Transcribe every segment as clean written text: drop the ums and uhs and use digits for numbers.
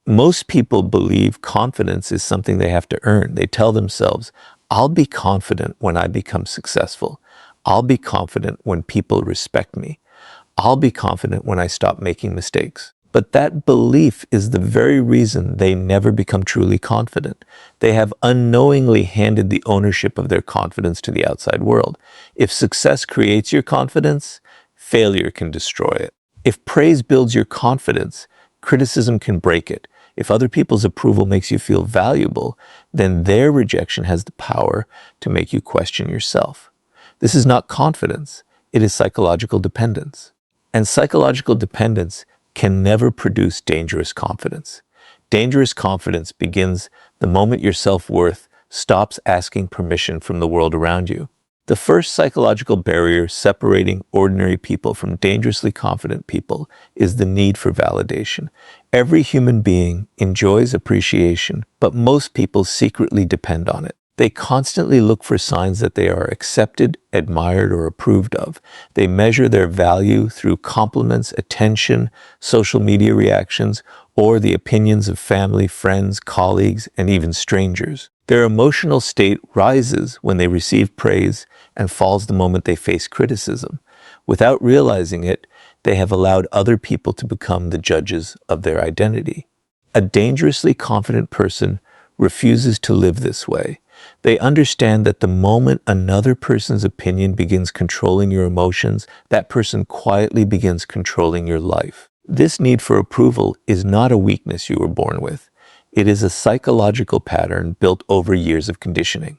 Most people believe confidence is something they have to earn. They tell themselves, I'll be confident when I become successful. I'll be confident when people respect me. I'll be confident when I stop making mistakes. But that belief is the very reason they never become truly confident. They have unknowingly handed the ownership of their confidence to the outside world. If success creates your confidence, failure can destroy it. If praise builds your confidence, criticism can break it. If other people's approval makes you feel valuable, then their rejection has the power to make you question yourself. This is not confidence, it is psychological dependence. And psychological dependence can never produce dangerous confidence. Dangerous confidence begins the moment your self-worth stops asking permission from the world around you. The first psychological barrier separating ordinary people from dangerously confident people is the need for validation. Every human being enjoys appreciation, but most people secretly depend on it. They constantly look for signs that they are accepted, admired, or approved of. They measure their value through compliments, attention, social media reactions, or the opinions of family, friends, colleagues, and even strangers. Their emotional state rises when they receive praise and falls the moment they face criticism. Without realizing it, they have allowed other people to become the judges of their identity. A dangerously confident person refuses to live this way. They understand that the moment another person's opinion begins controlling your emotions, that person quietly begins controlling your life. This need for approval is not a weakness you were born with. It is a psychological pattern built over years of conditioning.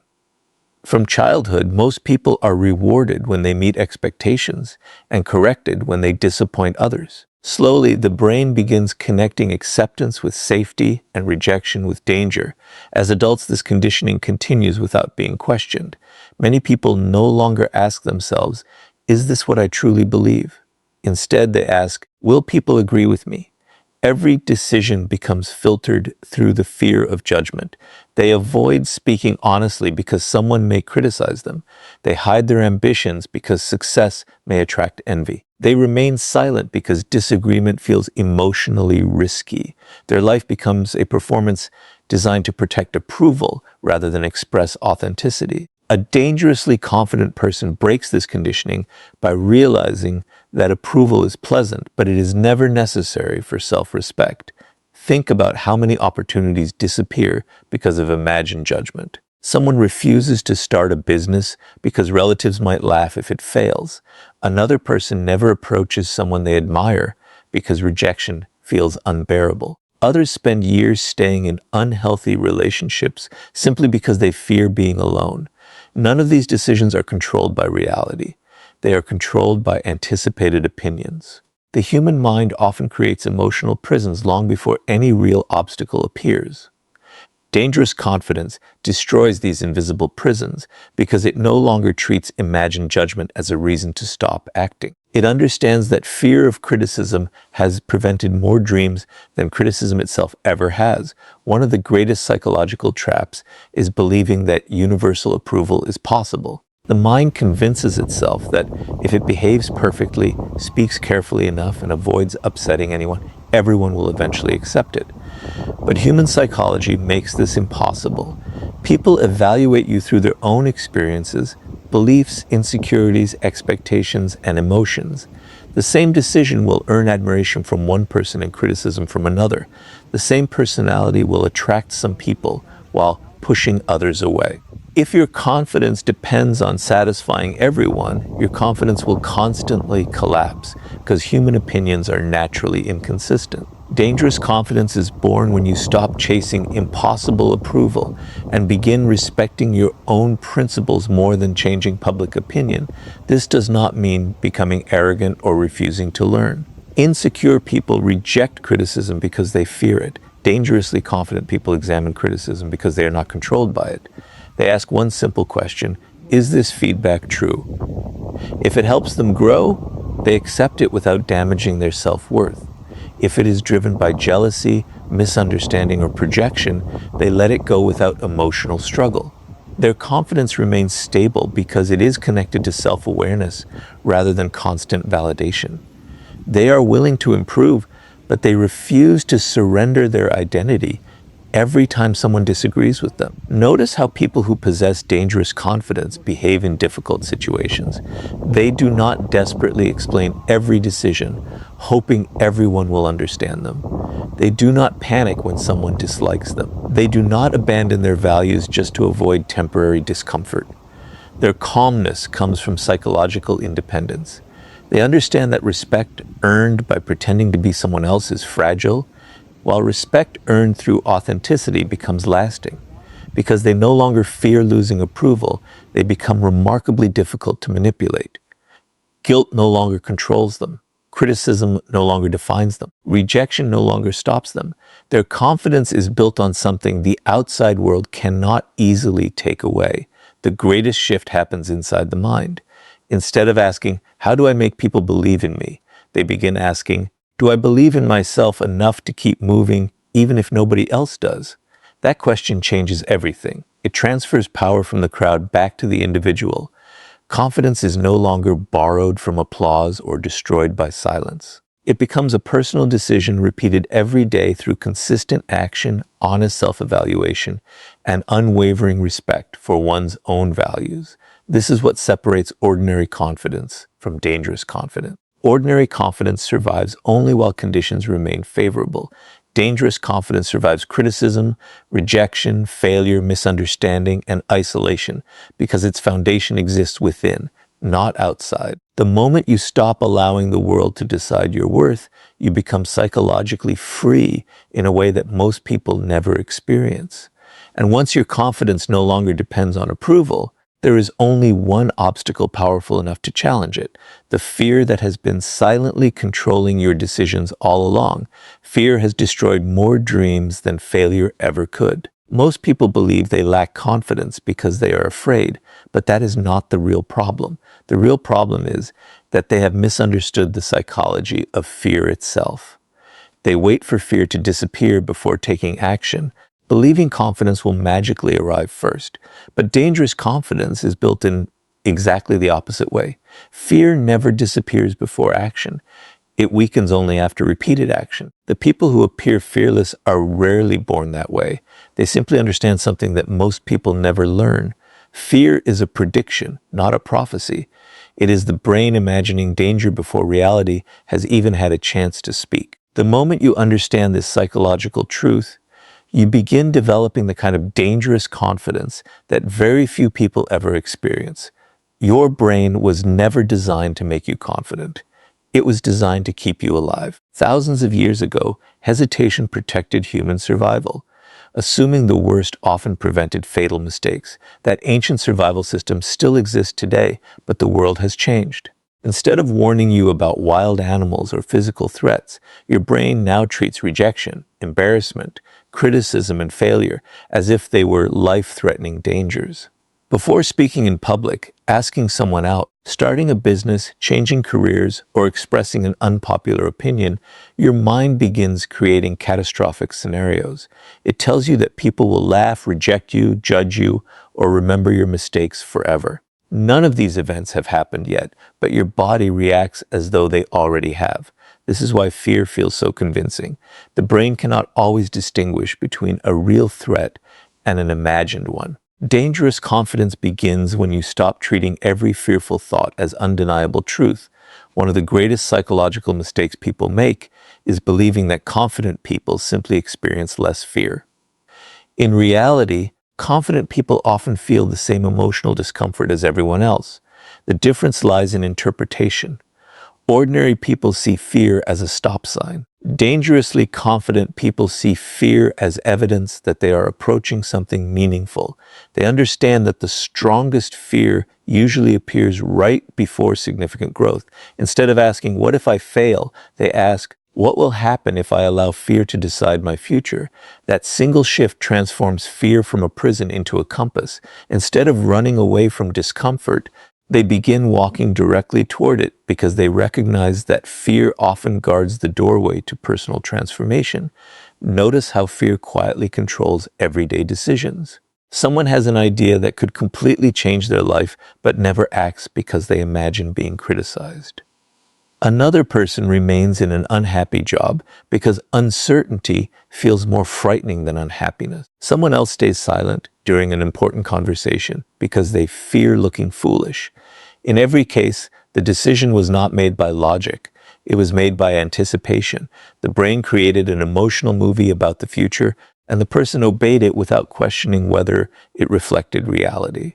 From childhood, most people are rewarded when they meet expectations and corrected when they disappoint others. Slowly, the brain begins connecting acceptance with safety and rejection with danger. As adults, this conditioning continues without being questioned. Many people no longer ask themselves, is this what I truly believe? Instead, they ask, will people agree with me? Every decision becomes filtered through the fear of judgment. They avoid speaking honestly because someone may criticize them. They hide their ambitions because success may attract envy. They remain silent because disagreement feels emotionally risky. Their life becomes a performance designed to protect approval rather than express authenticity. A dangerously confident person breaks this conditioning by realizing that approval is pleasant, but it is never necessary for self-respect. Think about how many opportunities disappear because of imagined judgment. Someone refuses to start a business because relatives might laugh if it fails. Another person never approaches someone they admire because rejection feels unbearable. Others spend years staying in unhealthy relationships simply because they fear being alone. None of these decisions are controlled by reality. They are controlled by anticipated opinions. The human mind often creates emotional prisons long before any real obstacle appears. Dangerous confidence destroys these invisible prisons because it no longer treats imagined judgment as a reason to stop acting. It understands that fear of criticism has prevented more dreams than criticism itself ever has. One of the greatest psychological traps is believing that universal approval is possible. The mind convinces itself that if it behaves perfectly, speaks carefully enough, and avoids upsetting anyone, everyone will eventually accept it. But human psychology makes this impossible. People evaluate you through their own experiences, beliefs, insecurities, expectations, and emotions. The same decision will earn admiration from one person and criticism from another. The same personality will attract some people while pushing others away. If your confidence depends on satisfying everyone, your confidence will constantly collapse because human opinions are naturally inconsistent. Dangerous confidence is born when you stop chasing impossible approval and begin respecting your own principles more than changing public opinion. This does not mean becoming arrogant or refusing to learn. Insecure people reject criticism because they fear it. Dangerously confident people examine criticism because they are not controlled by it. They ask one simple question: is this feedback true? If it helps them grow, they accept it without damaging their self-worth. If it is driven by jealousy, misunderstanding, or projection, they let it go without emotional struggle. Their confidence remains stable because it is connected to self-awareness rather than constant validation. They are willing to improve, but they refuse to surrender their identity every time someone disagrees with them. Notice how people who possess dangerous confidence behave in difficult situations. They do not desperately explain every decision, hoping everyone will understand them. They do not panic when someone dislikes them. They do not abandon their values just to avoid temporary discomfort. Their calmness comes from psychological independence. They understand that respect earned by pretending to be someone else is fragile, while respect earned through authenticity becomes lasting. Because they no longer fear losing approval, they become remarkably difficult to manipulate. Guilt no longer controls them. Criticism no longer defines them. Rejection no longer stops them. Their confidence is built on something the outside world cannot easily take away. The greatest shift happens inside the mind. Instead of asking, how do I make people believe in me? They begin asking, do I believe in myself enough to keep moving even if nobody else does? That question changes everything. It transfers power from the crowd back to the individual. Confidence is no longer borrowed from applause or destroyed by silence. It becomes a personal decision repeated every day through consistent action, honest self-evaluation, and unwavering respect for one's own values. This is what separates ordinary confidence from dangerous confidence. Ordinary confidence survives only while conditions remain favorable. Dangerous confidence survives criticism, rejection, failure, misunderstanding, and isolation because its foundation exists within, not outside. The moment you stop allowing the world to decide your worth, you become psychologically free in a way that most people never experience. And once your confidence no longer depends on approval, there is only one obstacle powerful enough to challenge it: the fear that has been silently controlling your decisions all along. Fear has destroyed more dreams than failure ever could. Most people believe they lack confidence because they are afraid, but that is not the real problem. The real problem is that they have misunderstood the psychology of fear itself. They wait for fear to disappear before taking action, believing confidence will magically arrive first. But dangerous confidence is built in exactly the opposite way. Fear never disappears before action. It weakens only after repeated action. The people who appear fearless are rarely born that way. They simply understand something that most people never learn. Fear is a prediction, not a prophecy. It is the brain imagining danger before reality has even had a chance to speak. The moment you understand this psychological truth, you begin developing the kind of dangerous confidence that very few people ever experience. Your brain was never designed to make you confident. It was designed to keep you alive. Thousands of years ago, hesitation protected human survival. Assuming the worst often prevented fatal mistakes. That ancient survival system still exists today, but the world has changed. Instead of warning you about wild animals or physical threats, your brain now treats rejection, embarrassment, criticism, and failure as if they were life-threatening dangers. Before speaking in public, asking someone out, starting a business, changing careers, or expressing an unpopular opinion, your mind begins creating catastrophic scenarios. It tells you that people will laugh, reject you, judge you, or remember your mistakes forever. None of these events have happened yet, but your body reacts as though they already have. This is why fear feels so convincing. The brain cannot always distinguish between a real threat and an imagined one. Dangerous confidence begins when you stop treating every fearful thought as undeniable truth. One of the greatest psychological mistakes people make is believing that confident people simply experience less fear. In reality, confident people often feel the same emotional discomfort as everyone else. The difference lies in interpretation. Ordinary people see fear as a stop sign. Dangerously confident people see fear as evidence that they are approaching something meaningful. They understand that the strongest fear usually appears right before significant growth. Instead of asking, what if I fail? They ask, what will happen if I allow fear to decide my future? That single shift transforms fear from a prison into a compass. Instead of running away from discomfort, they begin walking directly toward it because they recognize that fear often guards the doorway to personal transformation. Notice how fear quietly controls everyday decisions. Someone has an idea that could completely change their life, but never acts because they imagine being criticized. Another person remains in an unhappy job because uncertainty feels more frightening than unhappiness. Someone else stays silent during an important conversation because they fear looking foolish. In every case, the decision was not made by logic. It was made by anticipation. The brain created an emotional movie about the future, and the person obeyed it without questioning whether it reflected reality.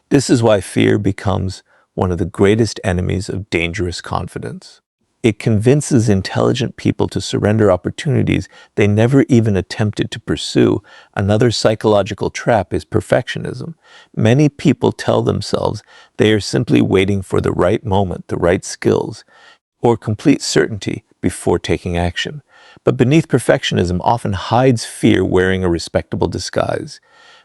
This is why fear becomes one of the greatest enemies of dangerous confidence. It convinces intelligent people to surrender opportunities they never even attempted to pursue. Another psychological trap is perfectionism. Many people tell themselves they are simply waiting for the right moment, the right skills, or complete certainty before taking action. But beneath perfectionism often hides fear wearing a respectable disguise.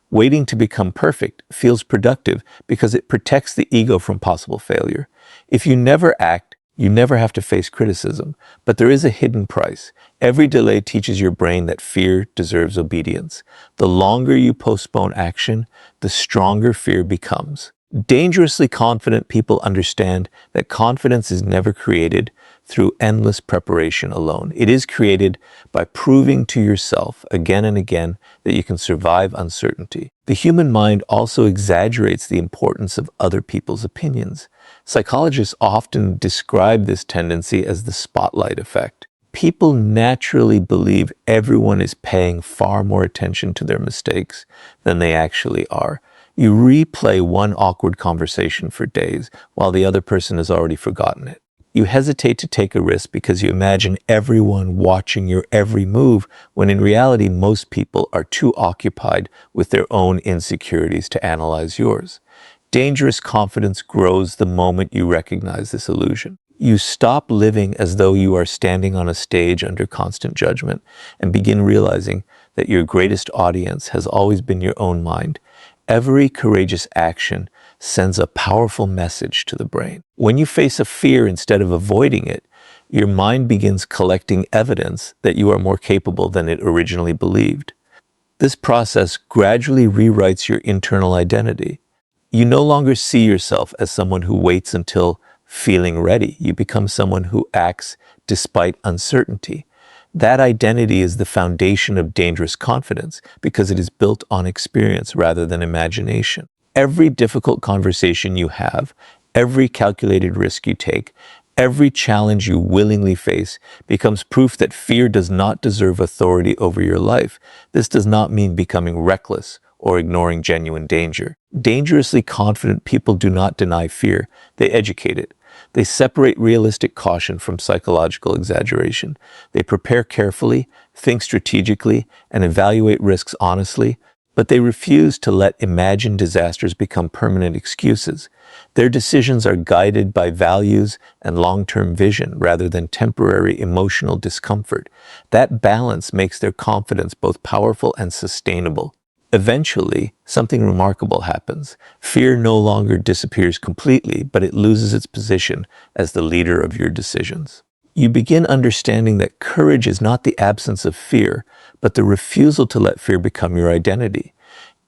Waiting to become perfect feels productive because it protects the ego from possible failure. If you never act, you never have to face criticism, but there is a hidden price. Every delay teaches your brain that fear deserves obedience. The longer you postpone action, the stronger fear becomes. Dangerously confident people understand that confidence is never created through endless preparation alone. It is created by proving to yourself again and again that you can survive uncertainty. The human mind also exaggerates the importance of other people's opinions. Psychologists often describe this tendency as the spotlight effect. People naturally believe everyone is paying far more attention to their mistakes than they actually are. You replay one awkward conversation for days while the other person has already forgotten it. You hesitate to take a risk because you imagine everyone watching your every move, when in reality most people are too occupied with their own insecurities to analyze yours. Dangerous confidence grows the moment you recognize this illusion. You stop living as though you are standing on a stage under constant judgment and begin realizing that your greatest audience has always been your own mind. Every courageous action sends a powerful message to the brain. When you face a fear instead of avoiding it, your mind begins collecting evidence that you are more capable than it originally believed. This process gradually rewrites your internal identity. You no longer see yourself as someone who waits until feeling ready. You become someone who acts despite uncertainty. That identity is the foundation of dangerous confidence because it is built on experience rather than imagination. Every difficult conversation you have, every calculated risk you take, every challenge you willingly face becomes proof that fear does not deserve authority over your life. This does not mean becoming reckless or ignoring genuine danger. Dangerously confident people do not deny fear, they educate it. They separate realistic caution from psychological exaggeration. They prepare carefully, think strategically, and evaluate risks honestly, but they refuse to let imagined disasters become permanent excuses. Their decisions are guided by values and long-term vision rather than temporary emotional discomfort. That balance makes their confidence both powerful and sustainable. Eventually, something remarkable happens. Fear no longer disappears completely, but it loses its position as the leader of your decisions. You begin understanding that courage is not the absence of fear, but the refusal to let fear become your identity.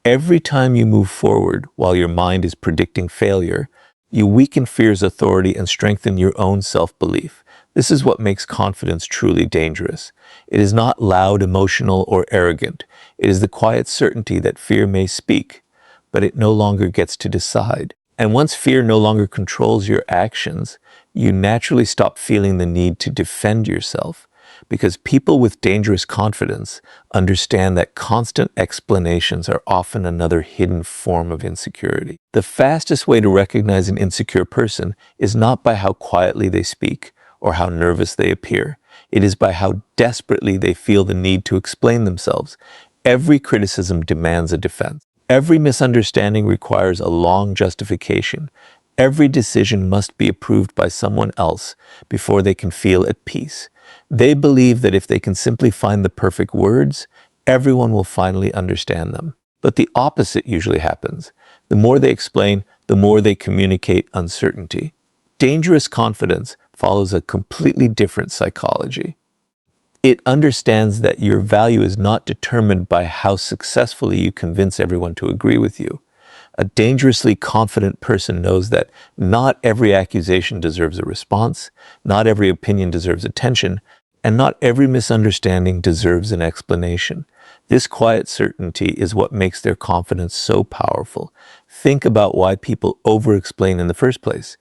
Every time you move forward while your mind is predicting failure, you weaken fear's authority and strengthen your own self-belief. This is what makes confidence truly dangerous. It is not loud, emotional, or arrogant. It is the quiet certainty that fear may speak, but it no longer gets to decide. And once fear no longer controls your actions, you naturally stop feeling the need to defend yourself, because people with dangerous confidence understand that constant explanations are often another hidden form of insecurity. The fastest way to recognize an insecure person is not by how quietly they speak or how nervous they appear. It is by how desperately they feel the need to explain themselves. Every criticism demands a defense. Every misunderstanding requires a long justification. Every decision must be approved by someone else before they can feel at peace. They believe that if they can simply find the perfect words, everyone will finally understand them. But the opposite usually happens. The more they explain, the more they communicate uncertainty. Dangerous confidence follows a completely different psychology. It understands that your value is not determined by how successfully you convince everyone to agree with you. A dangerously confident person knows that not every accusation deserves a response, not every opinion deserves attention, and not every misunderstanding deserves an explanation. This quiet certainty is what makes their confidence so powerful. Think about why people over-explain in the first place.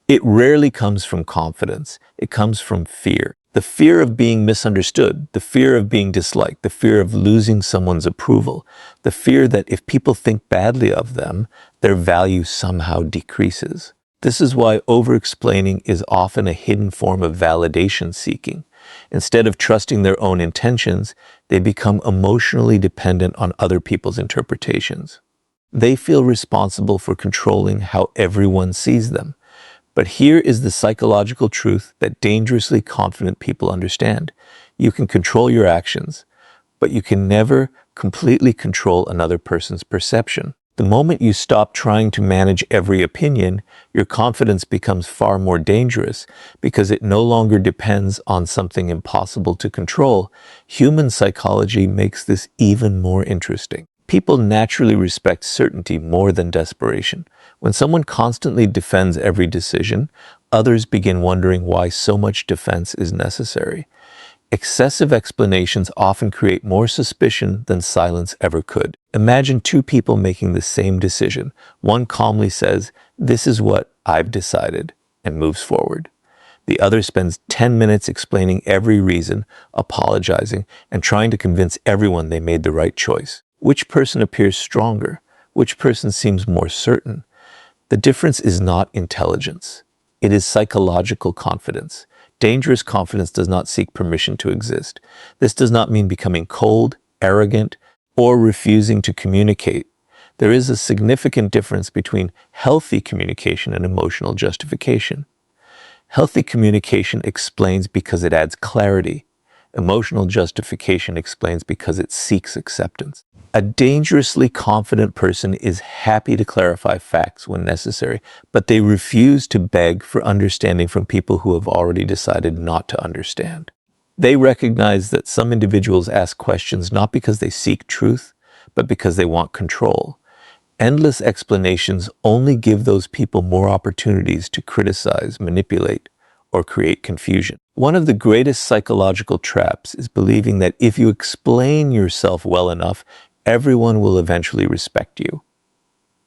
It rarely comes from confidence. It comes from fear. The fear of being misunderstood, the fear of being disliked, the fear of losing someone's approval, the fear that if people think badly of them, their value somehow decreases. This is why over-explaining is often a hidden form of validation seeking. Instead of trusting their own intentions, they become emotionally dependent on other people's interpretations. They feel responsible for controlling how everyone sees them. But here is the psychological truth that dangerously confident people understand. You can control your actions, but you can never completely control another person's perception. The moment you stop trying to manage every opinion, your confidence becomes far more dangerous because it no longer depends on something impossible to control. Human psychology makes this even more interesting. People naturally respect certainty more than desperation. When someone constantly defends every decision, others begin wondering why so much defense is necessary. Excessive explanations often create more suspicion than silence ever could. Imagine two people making the same decision. One calmly says, "This is what I've decided," and moves forward. The other spends 10 minutes explaining every reason, apologizing, and trying to convince everyone they made the right choice. Which person appears stronger? Which person seems more certain? The difference is not intelligence. It is psychological confidence. Dangerous confidence does not seek permission to exist. This does not mean becoming cold, arrogant, or refusing to communicate. There is a significant difference between healthy communication and emotional justification. Healthy communication explains because it adds clarity. Emotional justification explains because it seeks acceptance. A dangerously confident person is happy to clarify facts when necessary, but they refuse to beg for understanding from people who have already decided not to understand. They recognize that some individuals ask questions not because they seek truth, but because they want control. Endless explanations only give those people more opportunities to criticize, manipulate, or create confusion. One of the greatest psychological traps is believing that if you explain yourself well enough, everyone will eventually respect you.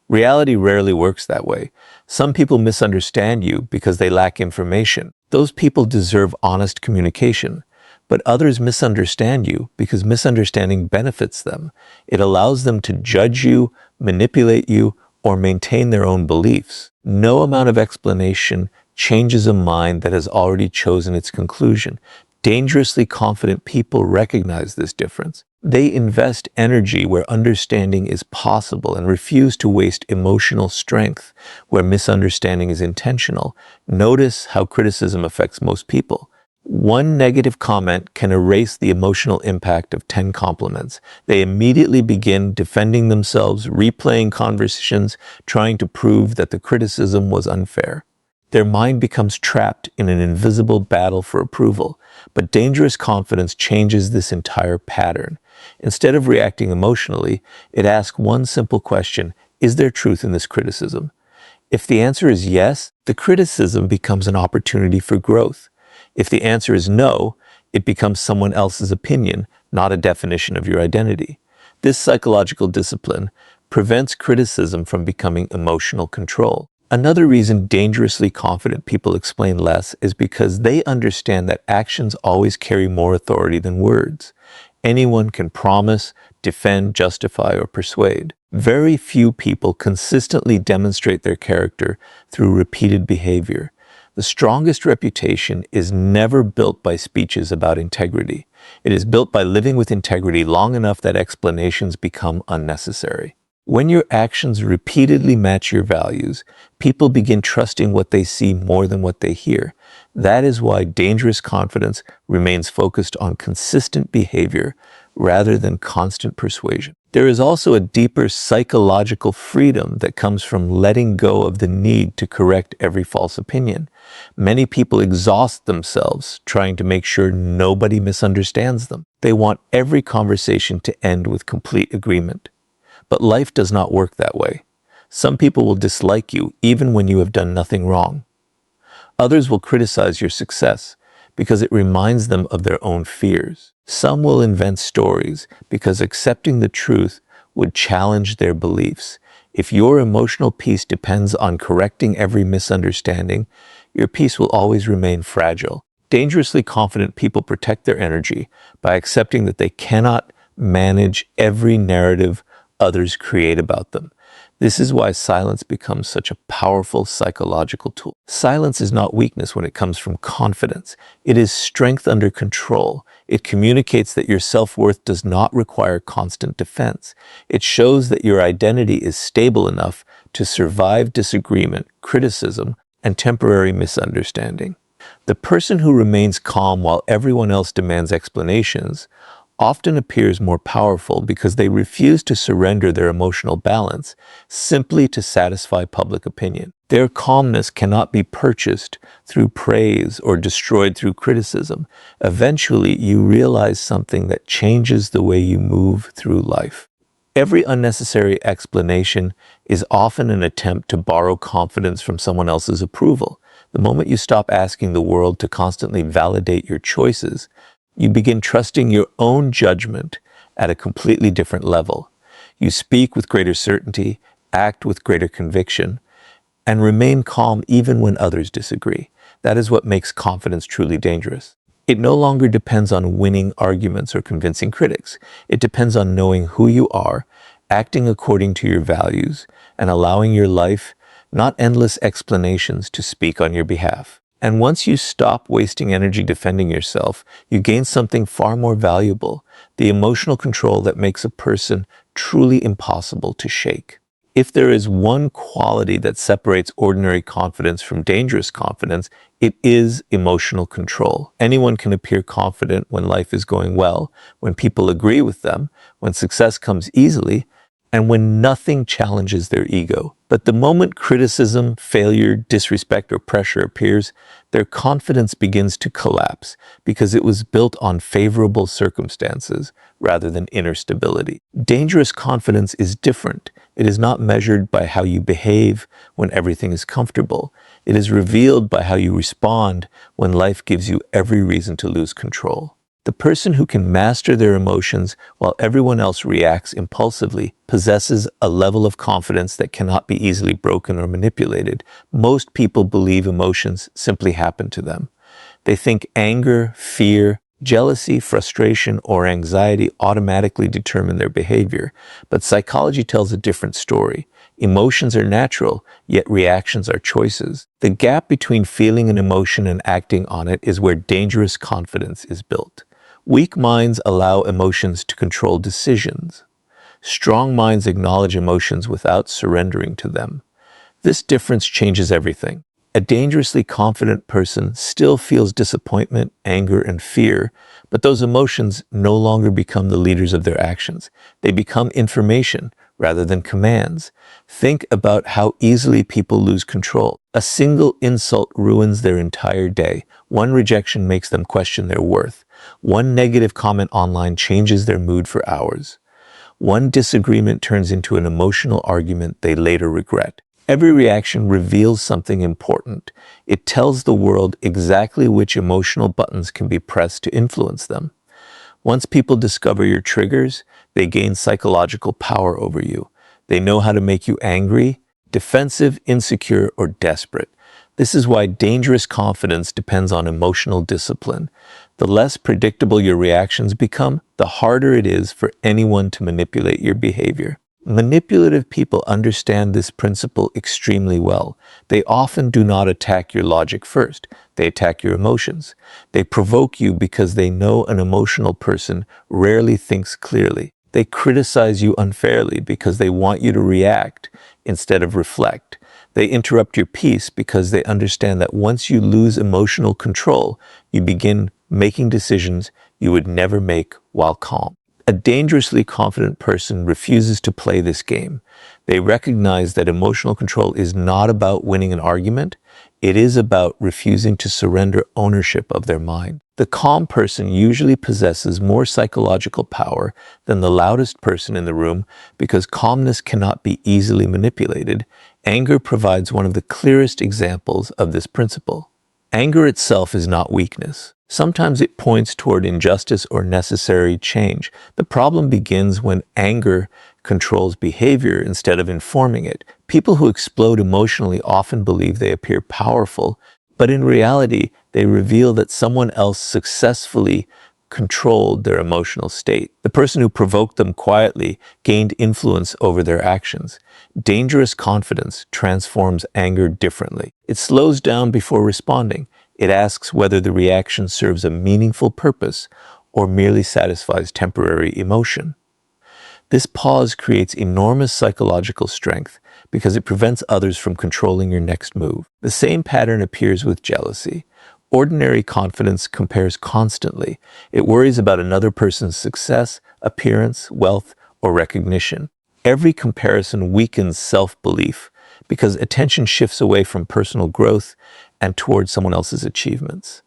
Reality rarely works that way. Some people misunderstand you because they lack information. Those people deserve honest communication. But others misunderstand you because misunderstanding benefits them. It allows them to judge you, manipulate you, or maintain their own beliefs. No amount of explanation changes a mind that has already chosen its conclusion. Dangerously confident people recognize this difference. They invest energy where understanding is possible and refuse to waste emotional strength where misunderstanding is intentional. Notice how criticism affects most people. One negative comment can erase the emotional impact of 10 compliments. They immediately begin defending themselves, replaying conversations, trying to prove that the criticism was unfair. Their mind becomes trapped in an invisible battle for approval. But dangerous confidence changes this entire pattern. Instead of reacting emotionally, it asks one simple question: is there truth in this criticism? If the answer is yes, the criticism becomes an opportunity for growth. If the answer is no, it becomes someone else's opinion, not a definition of your identity. This psychological discipline prevents criticism from becoming emotional control. Another reason dangerously confident people explain less is because they understand that actions always carry more authority than words. Anyone can promise, defend, justify, or persuade. Very few people consistently demonstrate their character through repeated behavior. The strongest reputation is never built by speeches about integrity. It is built by living with integrity long enough that explanations become unnecessary. When your actions repeatedly match your values, people begin trusting what they see more than what they hear. That is why dangerous confidence remains focused on consistent behavior rather than constant persuasion. There is also a deeper psychological freedom that comes from letting go of the need to correct every false opinion. Many people exhaust themselves trying to make sure nobody misunderstands them. They want every conversation to end with complete agreement. But life does not work that way. Some people will dislike you even when you have done nothing wrong. Others will criticize your success because it reminds them of their own fears. Some will invent stories because accepting the truth would challenge their beliefs. If your emotional peace depends on correcting every misunderstanding, your peace will always remain fragile. Dangerously confident people protect their energy by accepting that they cannot manage every narrative others create about them. This is why silence becomes such a powerful psychological tool. Silence is not weakness when it comes from confidence. It is strength under control. It communicates that your self-worth does not require constant defense. It shows that your identity is stable enough to survive disagreement, criticism, and temporary misunderstanding. The person who remains calm while everyone else demands explanations often appears more powerful because they refuse to surrender their emotional balance simply to satisfy public opinion. Their calmness cannot be purchased through praise or destroyed through criticism. Eventually, you realize something that changes the way you move through life. Every unnecessary explanation is often an attempt to borrow confidence from someone else's approval. The moment you stop asking the world to constantly validate your choices, you begin trusting your own judgment at a completely different level. You speak with greater certainty, act with greater conviction, and remain calm even when others disagree. That is what makes confidence truly dangerous. It no longer depends on winning arguments or convincing critics. It depends on knowing who you are, acting according to your values, and allowing your life, not endless explanations, to speak on your behalf. And once you stop wasting energy defending yourself, you gain something far more valuable, the emotional control that makes a person truly impossible to shake. If there is one quality that separates ordinary confidence from dangerous confidence, it is emotional control. Anyone can appear confident when life is going well, when people agree with them, when success comes easily, and when nothing challenges their ego. But the moment criticism, failure, disrespect, or pressure appears, their confidence begins to collapse because it was built on favorable circumstances rather than inner stability. Dangerous confidence is different. It is not measured by how you behave when everything is comfortable. It is revealed by how you respond when life gives you every reason to lose control. The person who can master their emotions while everyone else reacts impulsively possesses a level of confidence that cannot be easily broken or manipulated. Most people believe emotions simply happen to them. They think anger, fear, jealousy, frustration, or anxiety automatically determine their behavior. But psychology tells a different story. Emotions are natural, yet reactions are choices. The gap between feeling an emotion and acting on it is where dangerous confidence is built. Weak minds allow emotions to control decisions. Strong minds acknowledge emotions without surrendering to them. This difference changes everything. A dangerously confident person still feels disappointment, anger, and fear, but those emotions no longer become the leaders of their actions. They become information rather than commands. Think about how easily people lose control. A single insult ruins their entire day. One rejection makes them question their worth. One negative comment online changes their mood for hours. One disagreement turns into an emotional argument they later regret. Every reaction reveals something important. It tells the world exactly which emotional buttons can be pressed to influence them. Once people discover your triggers, they gain psychological power over you. They know how to make you angry, defensive, insecure, or desperate. This is why dangerous confidence depends on emotional discipline. The less predictable your reactions become, the harder it is for anyone to manipulate your behavior. Manipulative people understand this principle extremely well. They often do not attack your logic first. They attack your emotions. They provoke you because they know an emotional person rarely thinks clearly. They criticize you unfairly because they want you to react instead of reflect. They interrupt your peace because they understand that once you lose emotional control, you begin making decisions you would never make while calm. A dangerously confident person refuses to play this game. They recognize that emotional control is not about winning an argument. It is about refusing to surrender ownership of their mind. The calm person usually possesses more psychological power than the loudest person in the room because calmness cannot be easily manipulated. Anger provides one of the clearest examples of this principle. Anger itself is not weakness. Sometimes it points toward injustice or necessary change. The problem begins when anger controls behavior instead of informing it. People who explode emotionally often believe they appear powerful, but in reality, they reveal that someone else successfully controlled their emotional state. The person who provoked them quietly gained influence over their actions. Dangerous confidence transforms anger differently. It slows down before responding. It asks whether the reaction serves a meaningful purpose or merely satisfies temporary emotion. This pause creates enormous psychological strength because it prevents others from controlling your next move. The same pattern appears with jealousy. Ordinary confidence compares constantly. It worries about another person's success, appearance, wealth, or recognition. Every comparison weakens self-belief because attention shifts away from personal growth and towards someone else's achievements.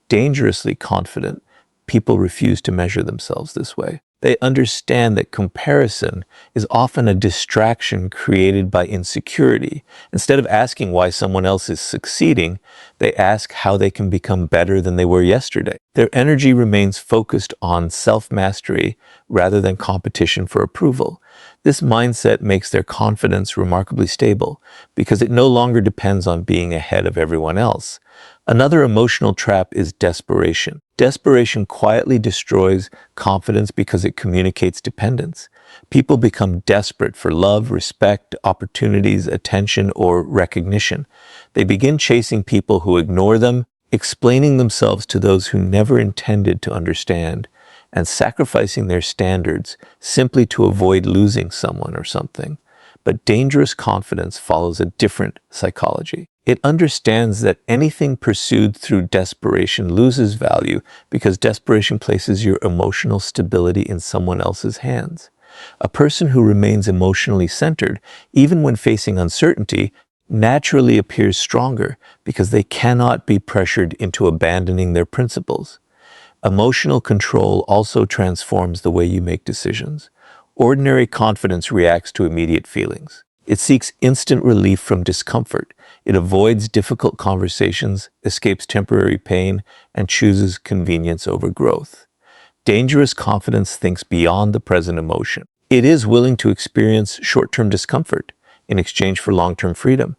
Dangerously confident people refuse to measure themselves this way. They understand that comparison is often a distraction created by insecurity. Instead of asking why someone else is succeeding, they ask how they can become better than they were yesterday. Their energy remains focused on self-mastery rather than competition for approval. This mindset makes their confidence remarkably stable because it no longer depends on being ahead of everyone else. Another emotional trap is desperation. Desperation quietly destroys confidence because it communicates dependence. People become desperate for love, respect, opportunities, attention, or recognition. They begin chasing people who ignore them, explaining themselves to those who never intended to understand, and sacrificing their standards simply to avoid losing someone or something. But dangerous confidence follows a different psychology. It understands that anything pursued through desperation loses value because desperation places your emotional stability in someone else's hands. A person who remains emotionally centered, even when facing uncertainty, naturally appears stronger because they cannot be pressured into abandoning their principles. Emotional control also transforms the way you make decisions. Ordinary confidence reacts to immediate feelings. It seeks instant relief from discomfort. It avoids difficult conversations, escapes temporary pain, and chooses convenience over growth. Dangerous confidence thinks beyond the present emotion. It is willing to experience short-term discomfort in exchange for long-term freedom.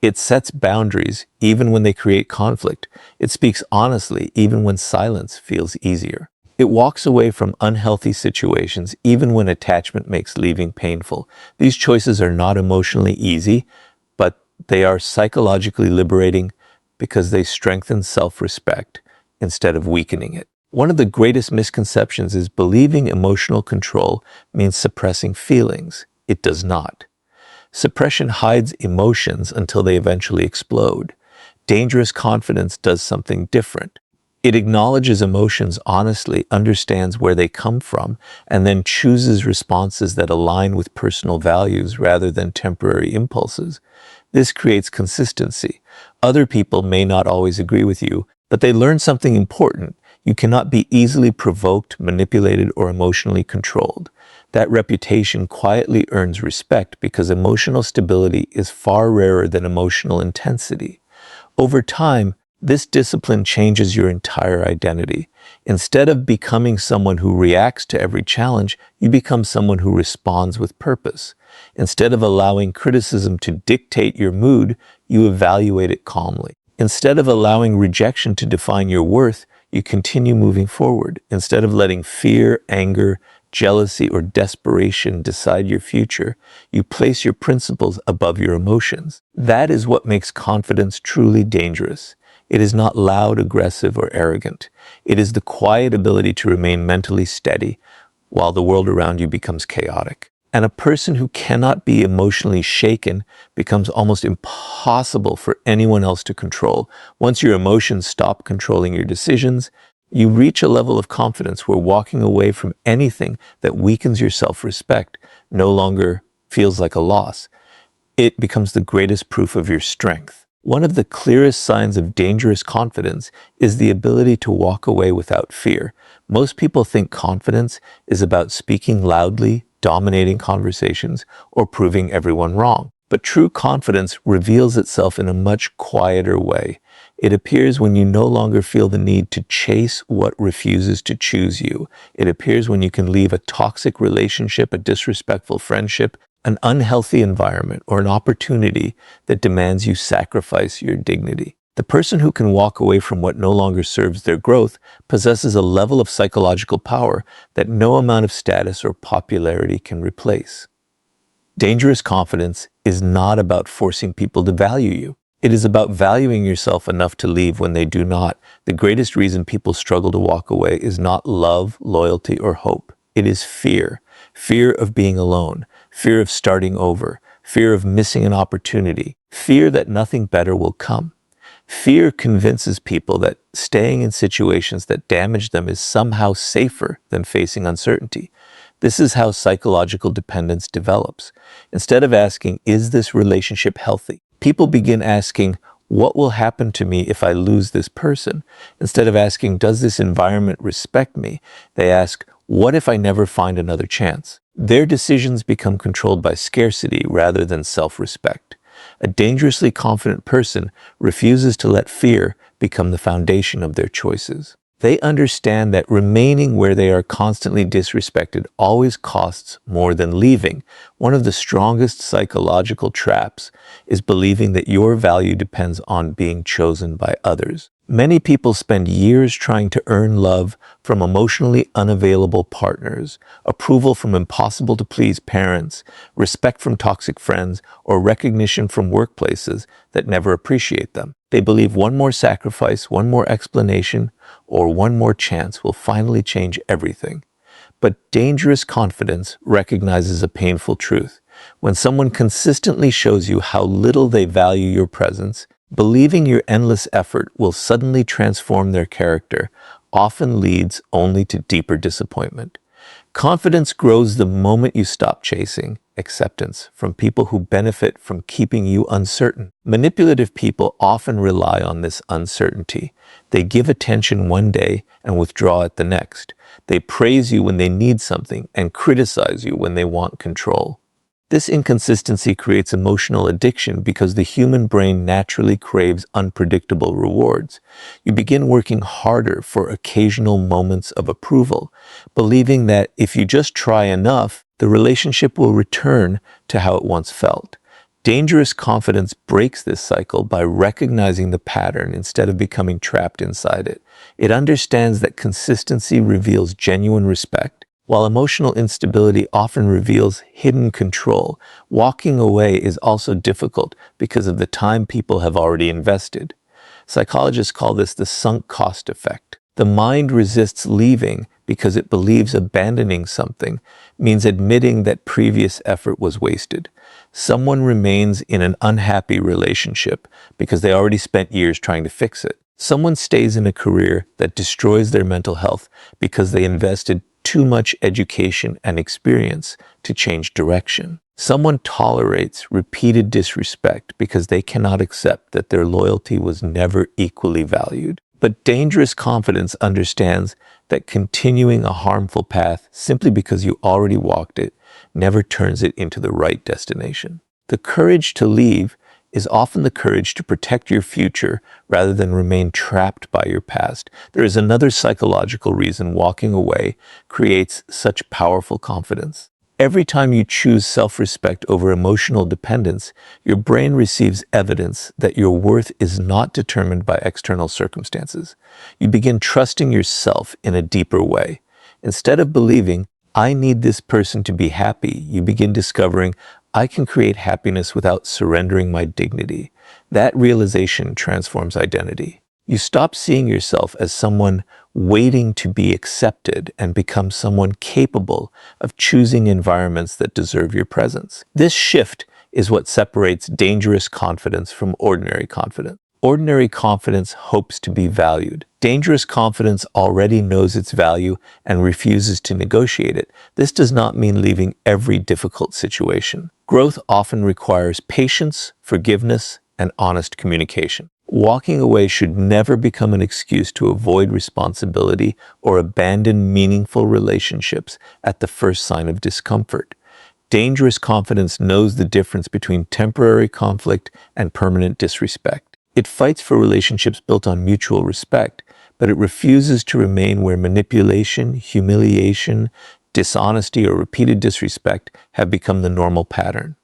It sets boundaries even when they create conflict. It speaks honestly even when silence feels easier. It walks away from unhealthy situations even when attachment makes leaving painful. These choices are not emotionally easy, but they are psychologically liberating because they strengthen self-respect instead of weakening it. One of the greatest misconceptions is believing emotional control means suppressing feelings. It does not. Suppression hides emotions until they eventually explode. Dangerous confidence does something different. It acknowledges emotions honestly, understands where they come from, and then chooses responses that align with personal values rather than temporary impulses. This creates consistency. Other people may not always agree with you, but they learn something important. You cannot be easily provoked, manipulated, or emotionally controlled. That reputation quietly earns respect because emotional stability is far rarer than emotional intensity. Over time, this discipline changes your entire identity. Instead of becoming someone who reacts to every challenge, you become someone who responds with purpose. Instead of allowing criticism to dictate your mood, you evaluate it calmly. Instead of allowing rejection to define your worth, you continue moving forward. Instead of letting fear, anger, jealousy, or desperation decide your future, you place your principles above your emotions. That is what makes confidence truly dangerous. It is not loud, aggressive, or arrogant. It is the quiet ability to remain mentally steady while the world around you becomes chaotic. And a person who cannot be emotionally shaken becomes almost impossible for anyone else to control. Once your emotions stop controlling your decisions, you reach a level of confidence where walking away from anything that weakens your self-respect no longer feels like a loss. It becomes the greatest proof of your strength. One of the clearest signs of dangerous confidence is the ability to walk away without fear. Most people think confidence is about speaking loudly, dominating conversations, or proving everyone wrong. But true confidence reveals itself in a much quieter way. It appears when you no longer feel the need to chase what refuses to choose you. It appears when you can leave a toxic relationship, a disrespectful friendship, an unhealthy environment, or an opportunity that demands you sacrifice your dignity. The person who can walk away from what no longer serves their growth possesses a level of psychological power that no amount of status or popularity can replace. Dangerous confidence is not about forcing people to value you. It is about valuing yourself enough to leave when they do not. The greatest reason people struggle to walk away is not love, loyalty, or hope. It is fear. Fear of being alone, fear of starting over, fear of missing an opportunity, fear that nothing better will come. Fear convinces people that staying in situations that damage them is somehow safer than facing uncertainty. This is how psychological dependence develops. Instead of asking, is this relationship healthy? People begin asking, what will happen to me if I lose this person? Instead of asking, does this environment respect me? They ask, what if I never find another chance? Their decisions become controlled by scarcity rather than self-respect. A dangerously confident person refuses to let fear become the foundation of their choices. They understand that remaining where they are constantly disrespected always costs more than leaving. One of the strongest psychological traps is believing that your value depends on being chosen by others. Many people spend years trying to earn love from emotionally unavailable partners, approval from impossible-to-please parents, respect from toxic friends, or recognition from workplaces that never appreciate them. They believe one more sacrifice, one more explanation, or one more chance will finally change everything. But dangerous confidence recognizes a painful truth. When someone consistently shows you how little they value your presence, believing your endless effort will suddenly transform their character often leads only to deeper disappointment. Confidence grows the moment you stop chasing acceptance from people who benefit from keeping you uncertain. Manipulative people often rely on this uncertainty. They give attention one day and withdraw it the next. They praise you when they need something and criticize you when they want control. This inconsistency creates emotional addiction because the human brain naturally craves unpredictable rewards. You begin working harder for occasional moments of approval, believing that if you just try enough, the relationship will return to how it once felt. Dangerous confidence breaks this cycle by recognizing the pattern instead of becoming trapped inside it. It understands that consistency reveals genuine respect, while emotional instability often reveals hidden control. Walking away is also difficult because of the time people have already invested. Psychologists call this the sunk cost effect. The mind resists leaving because it believes abandoning something means admitting that previous effort was wasted. Someone remains in an unhappy relationship because they already spent years trying to fix it. Someone stays in a career that destroys their mental health because they invested too much education and experience to change direction. Someone tolerates repeated disrespect because they cannot accept that their loyalty was never equally valued. But dangerous confidence understands that continuing a harmful path simply because you already walked it never turns it into the right destination. The courage to leave is often the courage to protect your future rather than remain trapped by your past. There is another psychological reason walking away creates such powerful confidence. Every time you choose self-respect over emotional dependence, your brain receives evidence that your worth is not determined by external circumstances. You begin trusting yourself in a deeper way. Instead of believing, I need this person to be happy, you begin discovering, I can create happiness without surrendering my dignity. That realization transforms identity. You stop seeing yourself as someone waiting to be accepted and become someone capable of choosing environments that deserve your presence. This shift is what separates dangerous confidence from ordinary confidence. Ordinary confidence hopes to be valued. Dangerous confidence already knows its value and refuses to negotiate it. This does not mean leaving every difficult situation. Growth often requires patience, forgiveness, and honest communication. Walking away should never become an excuse to avoid responsibility or abandon meaningful relationships at the first sign of discomfort. Dangerous confidence knows the difference between temporary conflict and permanent disrespect. It fights for relationships built on mutual respect, but it refuses to remain where manipulation, humiliation, dishonesty, or repeated disrespect have become the normal pattern.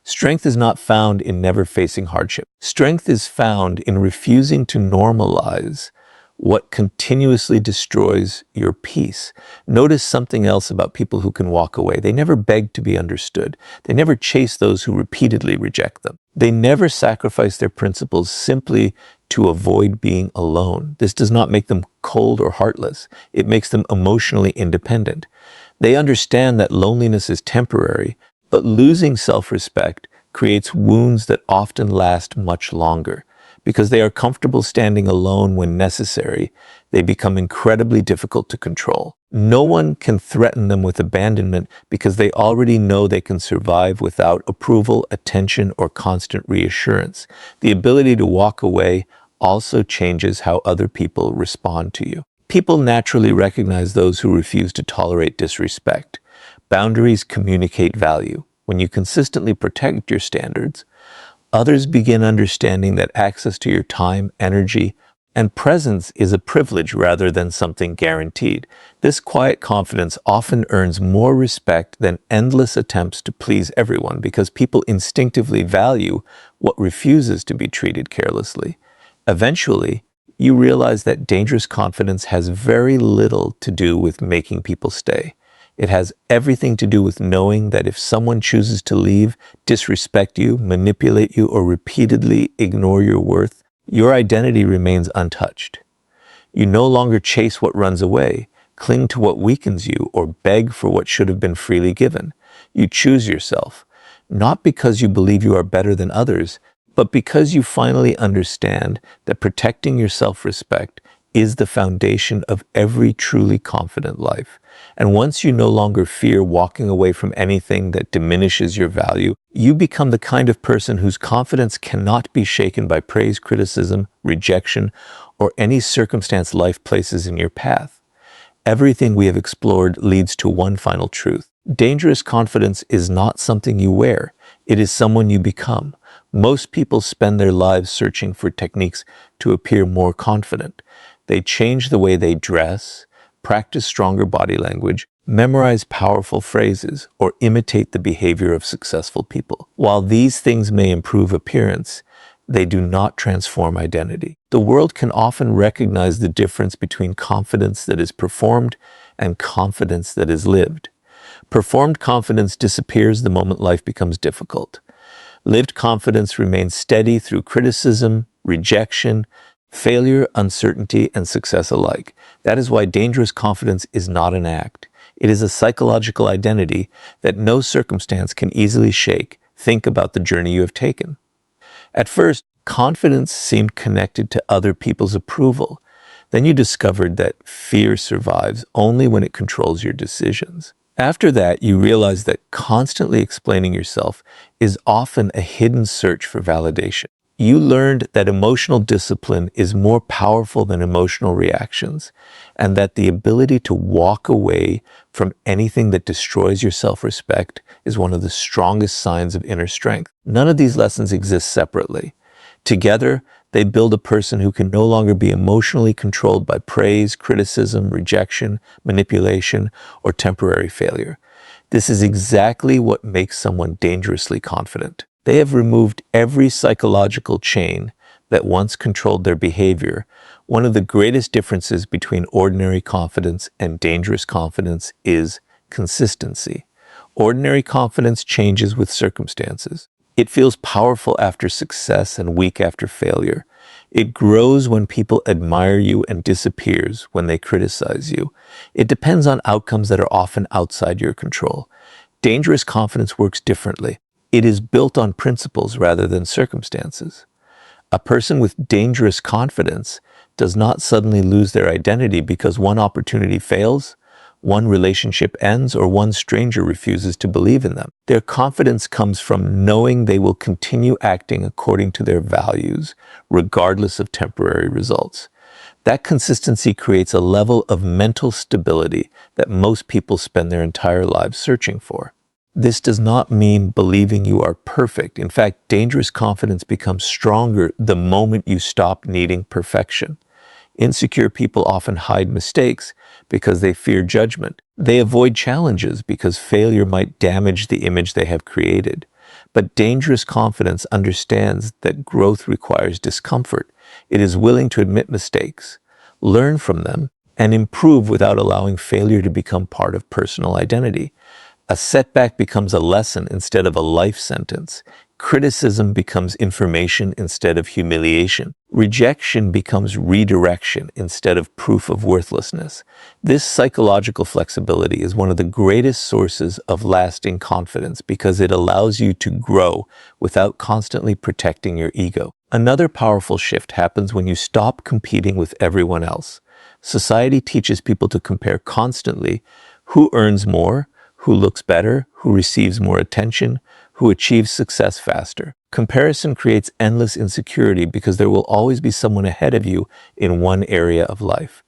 Strength is not found in never facing hardship. Strength is found in refusing to normalize what continuously destroys your peace. Notice something else about people who can walk away. They never beg to be understood. They never chase those who repeatedly reject them. They never sacrifice their principles simply to avoid being alone. This does not make them cold or heartless. It makes them emotionally independent. They understand that loneliness is temporary, but losing self-respect creates wounds that often last much longer. Because they are comfortable standing alone when necessary, they become incredibly difficult to control. No one can threaten them with abandonment because they already know they can survive without approval, attention, or constant reassurance. The ability to walk away also changes how other people respond to you. People naturally recognize those who refuse to tolerate disrespect. Boundaries communicate value. When you consistently protect your standards, others begin understanding that access to your time, energy, and presence is a privilege rather than something guaranteed. This quiet confidence often earns more respect than endless attempts to please everyone because people instinctively value what refuses to be treated carelessly. Eventually, you realize that dangerous confidence has very little to do with making people stay. It has everything to do with knowing that if someone chooses to leave, disrespect you, manipulate you, or repeatedly ignore your worth, your identity remains untouched. You no longer chase what runs away, cling to what weakens you, or beg for what should have been freely given. You choose yourself, not because you believe you are better than others, but because you finally understand that protecting your self-respect is the foundation of every truly confident life. And once you no longer fear walking away from anything that diminishes your value, you become the kind of person whose confidence cannot be shaken by praise, criticism, rejection, or any circumstance life places in your path. Everything we have explored leads to one final truth. Dangerous confidence is not something you wear. It is someone you become. Most people spend their lives searching for techniques to appear more confident. They change the way they dress, practice stronger body language, memorize powerful phrases, or imitate the behavior of successful people. While these things may improve appearance, they do not transform identity. The world can often recognize the difference between confidence that is performed and confidence that is lived. Performed confidence disappears the moment life becomes difficult. Lived confidence remains steady through criticism, rejection, failure, uncertainty, and success alike. That is why dangerous confidence is not an act. It is a psychological identity that no circumstance can easily shake. Think about the journey you have taken. At first, confidence seemed connected to other people's approval. Then you discovered that fear survives only when it controls your decisions. After that, you realize that constantly explaining yourself is often a hidden search for validation. You learned that emotional discipline is more powerful than emotional reactions, and that the ability to walk away from anything that destroys your self-respect is one of the strongest signs of inner strength. None of these lessons exist separately. Together, they build a person who can no longer be emotionally controlled by praise, criticism, rejection, manipulation, or temporary failure. This is exactly what makes someone dangerously confident. They have removed every psychological chain that once controlled their behavior. One of the greatest differences between ordinary confidence and dangerous confidence is consistency. Ordinary confidence changes with circumstances. It feels powerful after success and weak after failure. It grows when people admire you and disappears when they criticize you. It depends on outcomes that are often outside your control. Dangerous confidence works differently. It is built on principles rather than circumstances. A person with dangerous confidence does not suddenly lose their identity because one opportunity fails, one relationship ends, or one stranger refuses to believe in them. Their confidence comes from knowing they will continue acting according to their values, regardless of temporary results. That consistency creates a level of mental stability that most people spend their entire lives searching for. This does not mean believing you are perfect. In fact, dangerous confidence becomes stronger the moment you stop needing perfection. Insecure people often hide mistakes because they fear judgment. They avoid challenges because failure might damage the image they have created. But dangerous confidence understands that growth requires discomfort. It is willing to admit mistakes, learn from them, and improve without allowing failure to become part of personal identity. A setback becomes a lesson instead of a life sentence. Criticism becomes information instead of humiliation. Rejection becomes redirection instead of proof of worthlessness. This psychological flexibility is one of the greatest sources of lasting confidence because it allows you to grow without constantly protecting your ego. Another powerful shift happens when you stop competing with everyone else. Society teaches people to compare constantly: who earns more, who looks better, who receives more attention, who achieves success faster. Comparison creates endless insecurity because there will always be someone ahead of you in one area of life.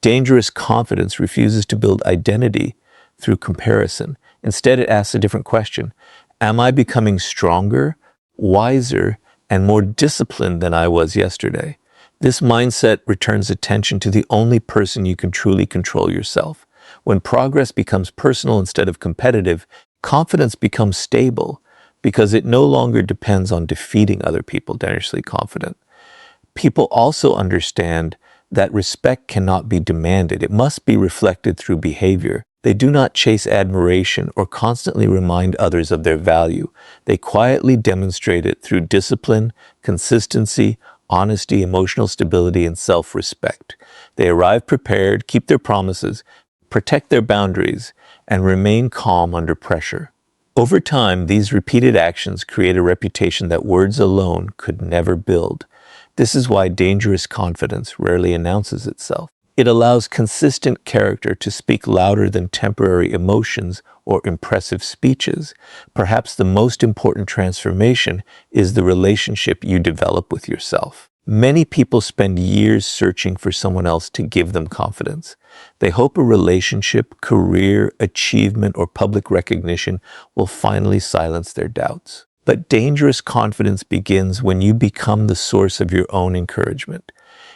Dangerous confidence refuses to build identity through comparison. Instead, it asks a different question: am I becoming stronger, wiser, and more disciplined than I was yesterday? This mindset returns attention to the only person you can truly control: yourself. When progress becomes personal instead of competitive, confidence becomes stable because it no longer depends on defeating other people. Dangerously confident people also understand that respect cannot be demanded. It must be reflected through behavior. They do not chase admiration or constantly remind others of their value. They quietly demonstrate it through discipline, consistency, honesty, emotional stability, and self-respect. They arrive prepared, keep their promises, protect their boundaries, and remain calm under pressure. Over time, these repeated actions create a reputation that words alone could never build. This is why dangerous confidence rarely announces itself. It allows consistent character to speak louder than temporary emotions or impressive speeches. Perhaps the most important transformation is the relationship you develop with yourself. Many people spend years searching for someone else to give them confidence. They hope a relationship, career, achievement, or public recognition will finally silence their doubts. But dangerous confidence begins when you become the source of your own encouragement.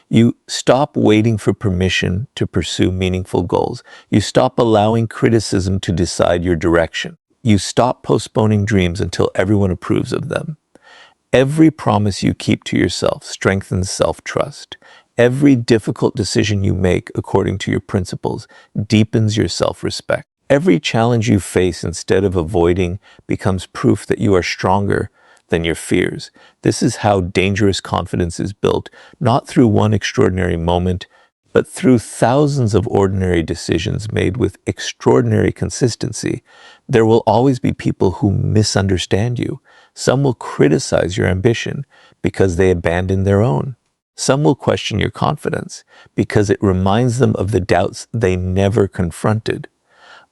You stop waiting for permission to pursue meaningful goals. You stop allowing criticism to decide your direction. You stop postponing dreams until everyone approves of them. Every promise you keep to yourself strengthens self-trust. Every difficult decision you make according to your principles deepens your self-respect. Every challenge you face instead of avoiding becomes proof that you are stronger than your fears. This is how dangerous confidence is built, not through one extraordinary moment, but through thousands of ordinary decisions made with extraordinary consistency. There will always be people who misunderstand you. Some will criticize your ambition because they abandoned their own. Some will question your confidence because it reminds them of the doubts they never confronted.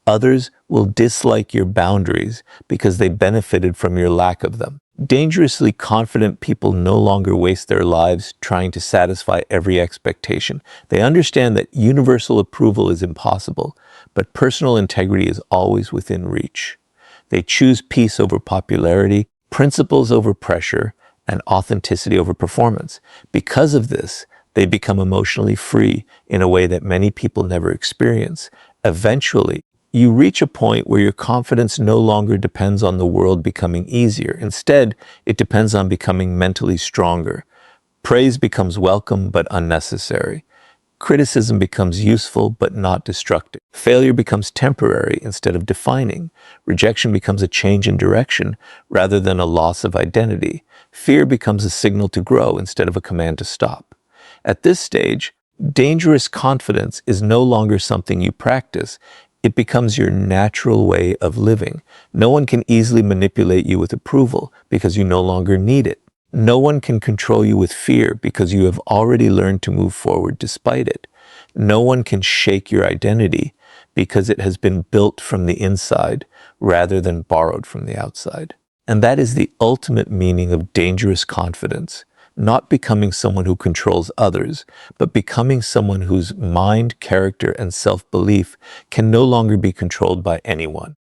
Others will dislike your boundaries because they benefited from your lack of them. Dangerously confident people no longer waste their lives trying to satisfy every expectation. They understand that universal approval is impossible, but personal integrity is always within reach. They choose peace over popularity, principles over pressure, and authenticity over performance. Because of this, they become emotionally free in a way that many people never experience. Eventually, you reach a point where your confidence no longer depends on the world becoming easier. Instead, it depends on becoming mentally stronger. Praise becomes welcome but unnecessary. Criticism becomes useful but not destructive. Failure becomes temporary instead of defining. Rejection becomes a change in direction rather than a loss of identity. Fear becomes a signal to grow instead of a command to stop. At this stage, dangerous confidence is no longer something you practice. It becomes your natural way of living. No one can easily manipulate you with approval because you no longer need it. No one can control you with fear because you have already learned to move forward despite it. No one can shake your identity because it has been built from the inside rather than borrowed from the outside. And that is the ultimate meaning of dangerous confidence, not becoming someone who controls others, but becoming someone whose mind, character, and self-belief can no longer be controlled by anyone.